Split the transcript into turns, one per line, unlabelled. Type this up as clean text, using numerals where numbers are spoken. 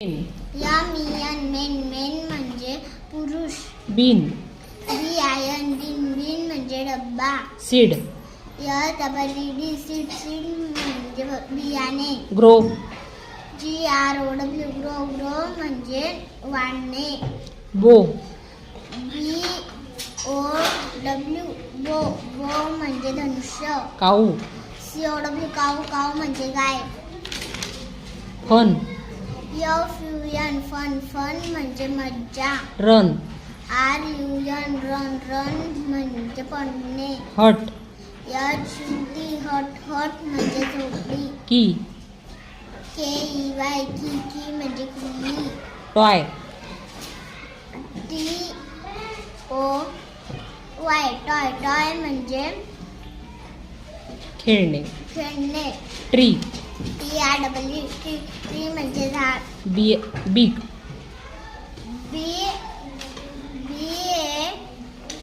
N main main म्हणजे पुरुष.
Bin.
बिन म्हणजे डब्बा.
सीड.
SEED सीड म्हणजे बियाणे.
ग्रो.
GROW ग्रो म्हणजे वाढणे.
बो.
BOW बो म्हणजे धनुष्य.
काऊ.
COW काऊ म्हणजे गाय.
फन.
FUN फन म्हणजे मज्जा.
रन.
RUN रन म्हणजे पडणे.
हट.
HUT हट म्हणजे झोपडी.
की.
KEY की म्हणजे कुंडी.
टॉय. TOY टॉय म्हणजे खेळणे.
खेळणे.
ट्री.
TREE ट्री म्हणजे झाड.
बिग.
BIG